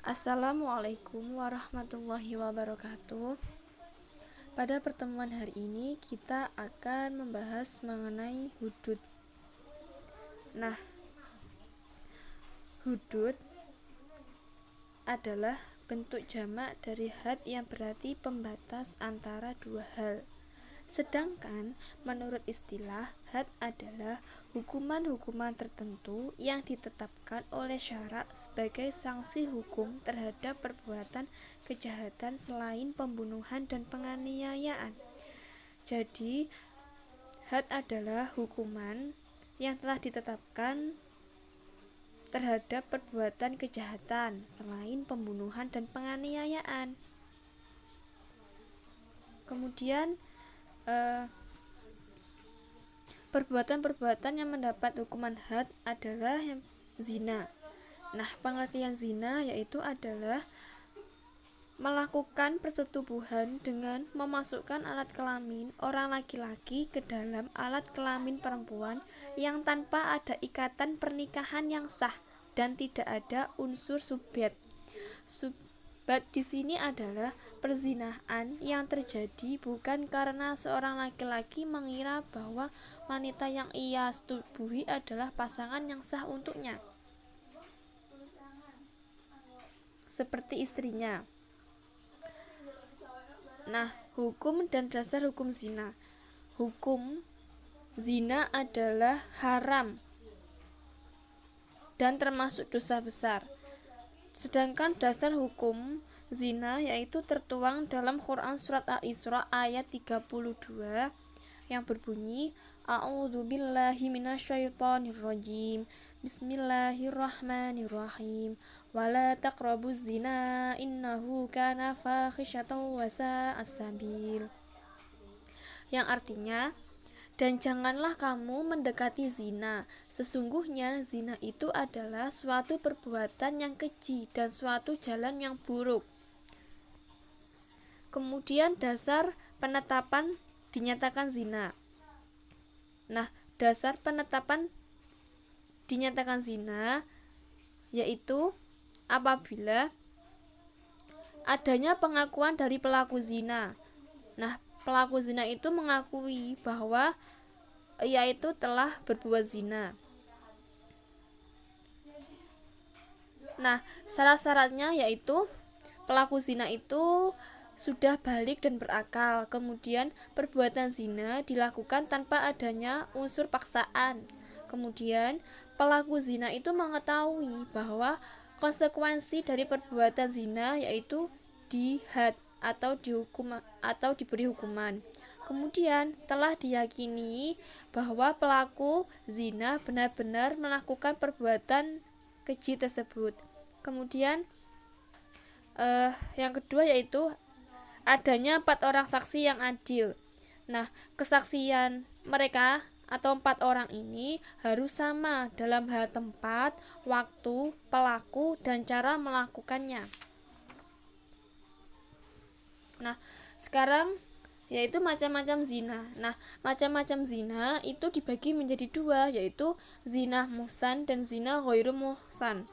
Assalamualaikum warahmatullahi wabarakatuh. Pada pertemuan hari ini kita akan membahas mengenai hudud. Nah, hudud adalah bentuk jamak dari had yang berarti pembatas antara dua hal. Sedangkan menurut istilah, had adalah hukuman-hukuman tertentu yang ditetapkan oleh syarak sebagai sanksi hukum terhadap perbuatan kejahatan selain pembunuhan dan penganiayaan. Jadi, had adalah hukuman yang telah ditetapkan terhadap perbuatan kejahatan selain pembunuhan dan penganiayaan. Kemudian perbuatan-perbuatan yang mendapat hukuman had adalah yang zina. Nah, pengertian zina yaitu adalah melakukan persetubuhan dengan memasukkan alat kelamin orang laki-laki ke dalam alat kelamin perempuan yang tanpa ada ikatan pernikahan yang sah dan tidak ada unsur subhat. Subhat di sini adalah perzinahan yang terjadi bukan karena seorang laki-laki mengira bahwa wanita yang ia setubuhi adalah pasangan yang sah untuknya, seperti istrinya. Nah, hukum dan dasar hukum zina. Hukum zina adalah haram dan termasuk dosa besar. Sedangkan dasar hukum zina yaitu tertuang dalam Quran surat Al-Isra ayat 32 yang berbunyi A'udzubillahi minasyaitonirrajim. Bismillahirrahmanirrahim. Wala taqrabuz zina innahu kana fahisyatan wa sa'a sabil. Yang artinya, dan janganlah kamu mendekati zina. Sesungguhnya zina itu adalah suatu perbuatan yang keji dan suatu jalan yang buruk. Kemudian dasar penetapan dinyatakan zina. Nah, dasar penetapan dinyatakan zina yaitu apabila adanya pengakuan dari pelaku zina. Nah, pelaku zina itu mengakui bahwa ia itu telah berbuat zina. Nah, syarat-syaratnya yaitu pelaku zina itu sudah balik dan berakal. Kemudian perbuatan zina dilakukan tanpa adanya unsur paksaan. Kemudian pelaku zina itu mengetahui bahwa konsekuensi dari perbuatan zina yaitu dihad atau dihukum atau diberi hukuman. Kemudian telah diyakini bahwa pelaku zina benar-benar melakukan perbuatan keji tersebut. Kemudian yang kedua yaitu adanya 4 orang saksi yang adil. Nah, kesaksian mereka atau 4 orang ini harus sama dalam hal tempat, waktu, pelaku, dan cara melakukannya. Nah, sekarang yaitu macam-macam zina. Nah, macam-macam zina itu dibagi menjadi 2, yaitu zina muhsan dan zina ghairu muhsan.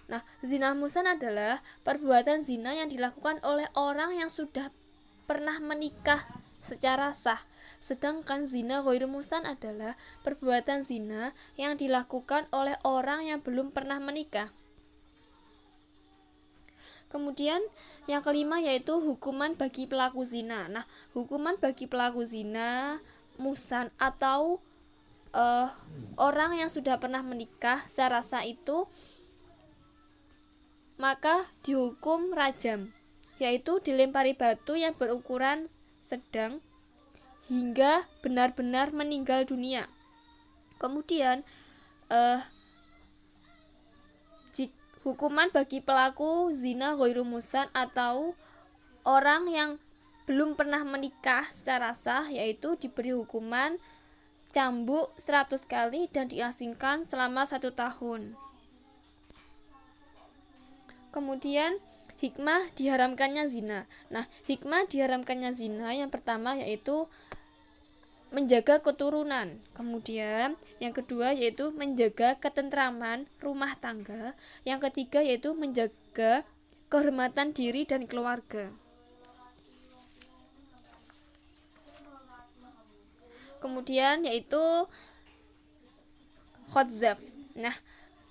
Nah, zina muhsan adalah perbuatan zina yang dilakukan oleh orang yang sudah pernah menikah secara sah. Sedangkan zina ghairu muhsan adalah perbuatan zina yang dilakukan oleh orang yang belum pernah menikah. Kemudian yang kelima yaitu hukuman bagi pelaku zina. Nah, hukuman bagi pelaku zina muhsan atau orang yang sudah pernah menikah secara sah itu maka dihukum rajam, yaitu dilempari batu yang berukuran sedang hingga benar-benar meninggal dunia. Kemudian hukuman bagi pelaku zina ghairu muhsan atau orang yang belum pernah menikah secara sah yaitu diberi hukuman cambuk 100 kali dan diasingkan selama 1 tahun. Kemudian hikmah diharamkannya zina. Nah, hikmah diharamkannya zina yang pertama yaitu menjaga keturunan. Kemudian yang kedua yaitu menjaga ketentraman rumah tangga. Yang ketiga yaitu menjaga kehormatan diri dan keluarga. Kemudian yaitu khodzaf. Nah,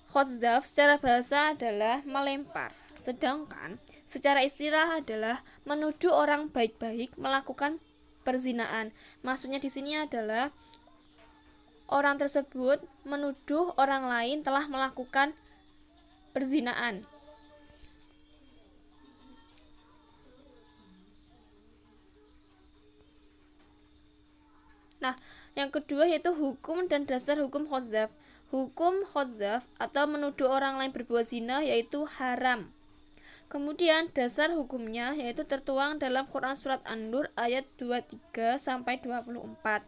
khodzaf secara bahasa adalah melempar, sedangkan secara istilah adalah menuduh orang baik-baik melakukan perzinaan. Maksudnya di sini adalah orang tersebut menuduh orang lain telah melakukan perzinaan. Nah, yang kedua yaitu hukum dan dasar hukum khodzaf. Hukum khodzaf atau menuduh orang lain berbuat zina yaitu haram. Kemudian dasar hukumnya yaitu tertuang dalam Quran surat An-Nur ayat 23 sampai 24.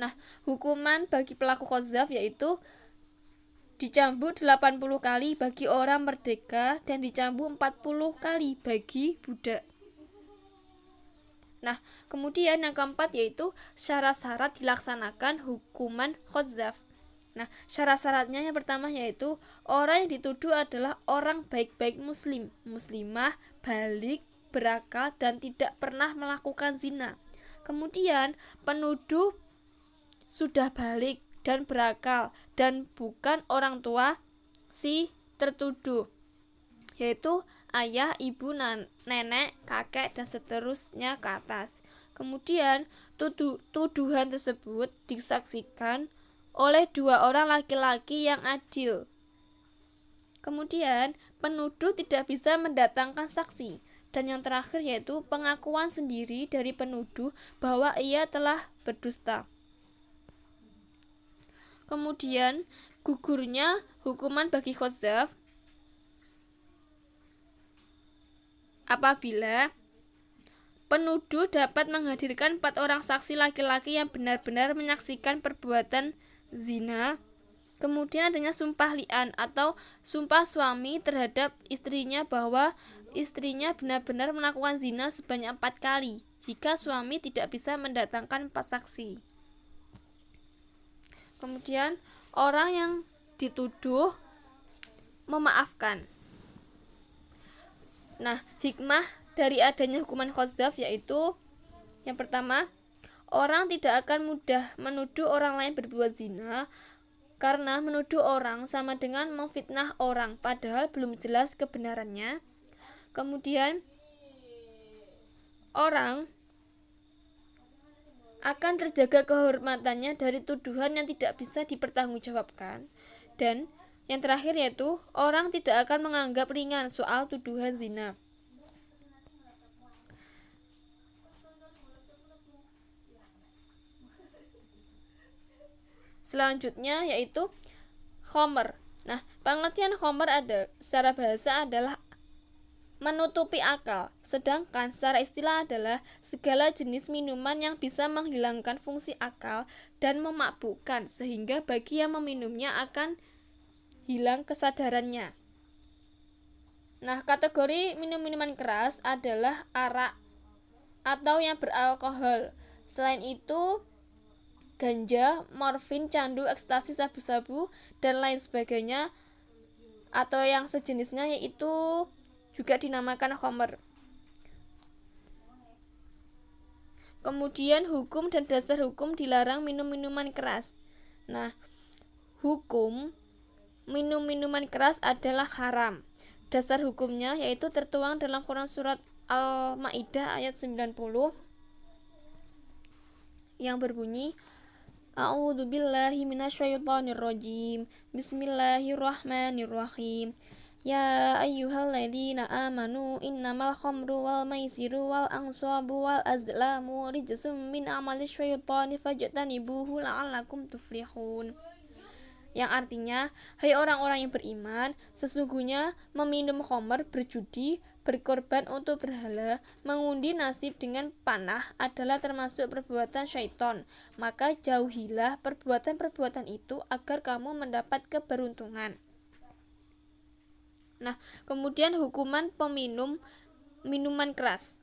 Nah, hukuman bagi pelaku khodzaf yaitu dicambuk 80 kali bagi orang merdeka dan dicambuk 40 kali bagi budak. Nah, kemudian yang keempat yaitu syarat-syarat dilaksanakan hukuman khodzaf. Nah, syarat-syaratnya yang pertama yaitu orang yang dituduh adalah orang baik-baik muslim, muslimah, balik, berakal, dan tidak pernah melakukan zina. Kemudian penuduh sudah balik dan berakal dan bukan orang tua si tertuduh, yaitu ayah, ibu, nenek, kakek, dan seterusnya ke atas. Kemudian tuduhan tersebut disaksikan oleh 2 orang laki-laki yang adil. Kemudian penuduh tidak bisa mendatangkan saksi. Dan yang terakhir yaitu pengakuan sendiri dari penuduh bahwa ia telah berdusta. Kemudian gugurnya hukuman bagi khodzaf apabila penuduh dapat menghadirkan 4 orang saksi laki-laki yang benar-benar menyaksikan perbuatan zina. Kemudian adanya sumpah li'an atau sumpah suami terhadap istrinya bahwa istrinya benar-benar melakukan zina sebanyak 4 kali jika suami tidak bisa mendatangkan 4 saksi. Kemudian orang yang dituduh memaafkan. Nah, hikmah dari adanya hukuman khodzaf yaitu yang pertama, orang tidak akan mudah menuduh orang lain berbuat zina karena menuduh orang sama dengan memfitnah orang padahal belum jelas kebenarannya. Kemudian orang akan terjaga kehormatannya dari tuduhan yang tidak bisa dipertanggungjawabkan. Dan yang terakhir yaitu orang tidak akan menganggap ringan soal tuduhan zina. Selanjutnya yaitu khomer. Nah, pengertian khomer secara bahasa adalah menutupi akal, sedangkan secara istilah adalah segala jenis minuman yang bisa menghilangkan fungsi akal dan memabukkan sehingga bagi yang meminumnya akan hilang kesadarannya. Nah, kategori minum-minuman keras adalah arak atau yang beralkohol. Selain itu, ganja, morfin, candu, ekstasi, sabu-sabu, dan lain sebagainya atau yang sejenisnya yaitu juga dinamakan khomer. Kemudian hukum dan dasar hukum dilarang minum minuman keras. Nah, hukum minum minuman keras adalah haram. Dasar hukumnya yaitu tertuang dalam Quran surat Al-Maidah ayat 90 yang berbunyi A'udzubillahi minasyaitonirrajim. Bismillahirrahmanirrahim. Ya ayyuhalladzina amanu innamal khamru wal maisiru wal ansabu wal azlamu rijsum min amali syaitani fajtanibuhu la'allakum tuflihun. Yang artinya, hai orang-orang yang beriman, sesungguhnya meminum khamr, berjudi, berkorban untuk berhala, mengundi nasib dengan panah adalah termasuk perbuatan syaitan. Maka jauhilah perbuatan-perbuatan itu agar kamu mendapat keberuntungan. Nah, kemudian hukuman peminum minuman keras.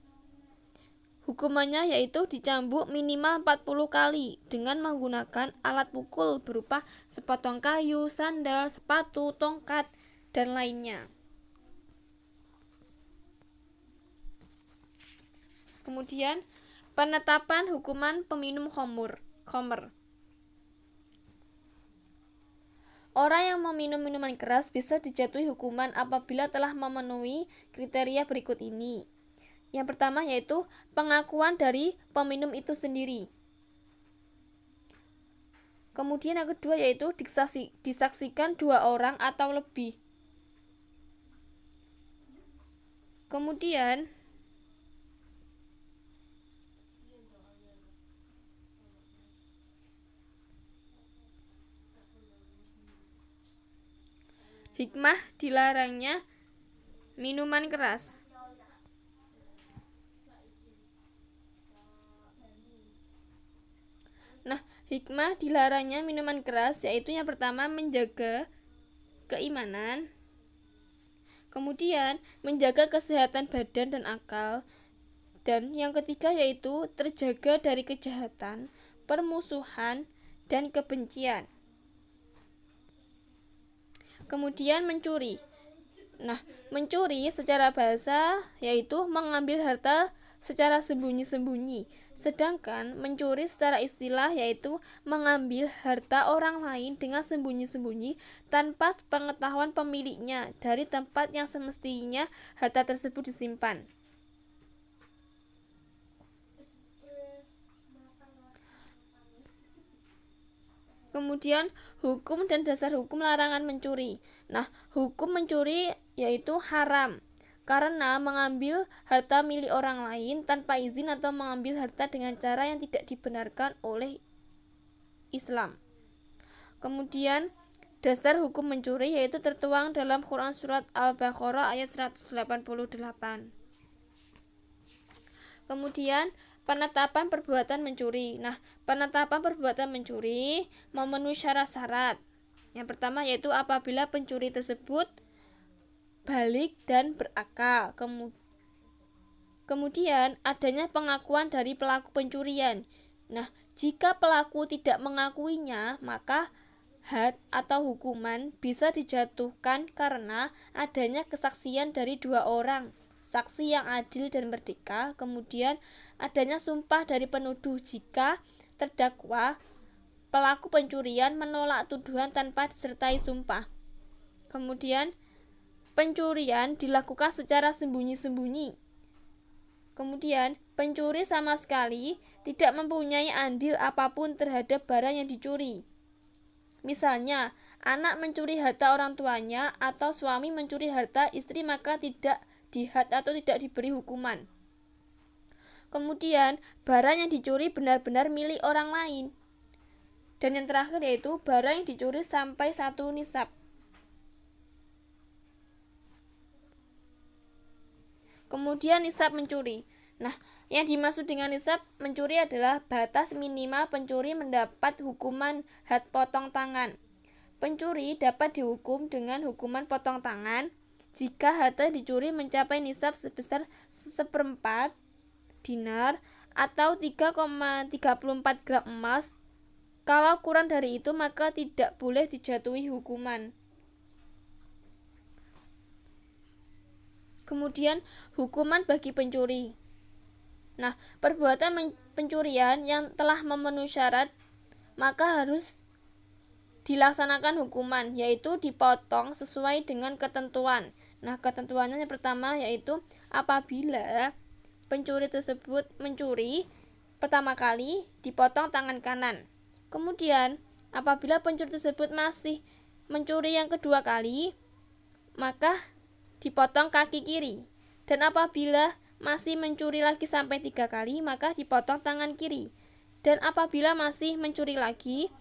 Hukumannya yaitu dicambuk minimal 40 kali dengan menggunakan alat pukul berupa sepotong kayu, sandal, sepatu, tongkat, dan lainnya. Kemudian penetapan hukuman peminum khamr. Orang yang meminum minuman keras bisa dijatuhi hukuman apabila telah memenuhi kriteria berikut ini. Yang pertama yaitu pengakuan dari peminum itu sendiri. Kemudian yang kedua yaitu disaksikan 2 orang atau lebih. Kemudian hikmah dilarangnya minuman keras. Nah, hikmah dilarangnya minuman keras yaitu yang pertama menjaga keimanan, kemudian menjaga kesehatan badan dan akal, dan yang ketiga yaitu terjaga dari kejahatan, permusuhan, dan kebencian. Kemudian mencuri. Nah, mencuri secara bahasa yaitu mengambil harta secara sembunyi-sembunyi, sedangkan mencuri secara istilah yaitu mengambil harta orang lain dengan sembunyi-sembunyi tanpa pengetahuan pemiliknya dari tempat yang semestinya harta tersebut disimpan. Kemudian hukum dan dasar hukum larangan mencuri. Nah, hukum mencuri yaitu haram karena mengambil harta milik orang lain tanpa izin atau mengambil harta dengan cara yang tidak dibenarkan oleh Islam. Kemudian dasar hukum mencuri yaitu tertuang dalam Quran surat Al-Baqarah ayat 188. Kemudian penetapan perbuatan mencuri. Nah, penetapan perbuatan mencuri memenuhi syarat-syarat. Yang pertama yaitu apabila pencuri tersebut balik dan berakal. Kemudian adanya pengakuan dari pelaku pencurian. Nah, jika pelaku tidak mengakuinya, maka had atau hukuman bisa dijatuhkan karena adanya kesaksian dari 2 orang, saksi yang adil dan merdeka. Kemudian adanya sumpah dari penuduh jika terdakwa pelaku pencurian menolak tuduhan tanpa disertai sumpah. Kemudian pencurian dilakukan secara sembunyi-sembunyi. Kemudian pencuri sama sekali tidak mempunyai andil apapun terhadap barang yang dicuri. Misalnya, anak mencuri harta orang tuanya atau suami mencuri harta istri, maka tidak dihad atau tidak diberi hukuman. Kemudian barang yang dicuri benar-benar milik orang lain. Dan yang terakhir yaitu barang yang dicuri sampai 1 nisab. Kemudian nisab mencuri. Nah, yang dimaksud dengan nisab mencuri adalah batas minimal pencuri mendapat hukuman had potong tangan. Pencuri dapat dihukum dengan hukuman potong tangan jika harta dicuri mencapai nisab sebesar 1/4 dinar atau 3,34 gram emas. Kalau kurang dari itu maka tidak boleh dijatuhi hukuman. Kemudian hukuman bagi pencuri. Nah, perbuatan pencurian yang telah memenuhi syarat maka harus dilaksanakan hukuman, yaitu dipotong sesuai dengan ketentuan. Nah, ketentuannya yang pertama yaitu apabila pencuri tersebut mencuri pertama kali dipotong tangan kanan. Kemudian apabila pencuri tersebut masih mencuri yang kedua kali maka dipotong kaki kiri, dan apabila masih mencuri lagi sampai 3 kali maka dipotong tangan kiri, dan apabila masih mencuri lagi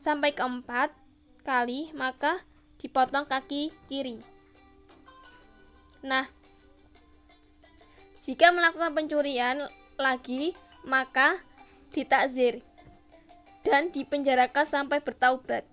sampai 4 kali maka dipotong kaki kiri. Nah, jika melakukan pencurian lagi maka ditakzir dan dipenjarakan sampai bertaubat.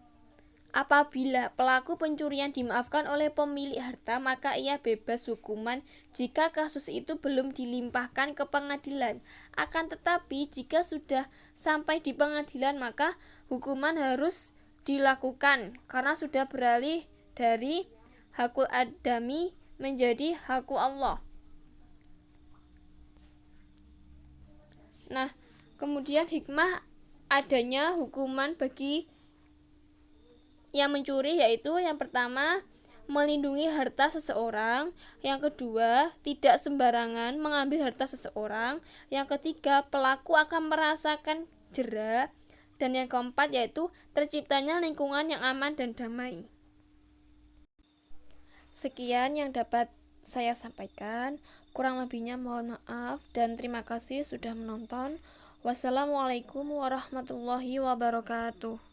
Apabila pelaku pencurian dimaafkan oleh pemilik harta, maka ia bebas hukuman jika kasus itu belum dilimpahkan ke pengadilan. Akan tetapi, jika sudah sampai di pengadilan, maka hukuman harus dilakukan karena sudah beralih dari hakul adami menjadi hakul Allah. Nah, kemudian hikmah adanya hukuman bagi yang mencuri yaitu yang pertama, melindungi harta seseorang, yang kedua, tidak sembarangan mengambil harta seseorang, yang ketiga, pelaku akan merasakan jera, dan yang keempat yaitu terciptanya lingkungan yang aman dan damai. Sekian yang dapat saya sampaikan, kurang lebihnya mohon maaf dan terima kasih sudah menonton. Wassalamualaikum warahmatullahi wabarakatuh.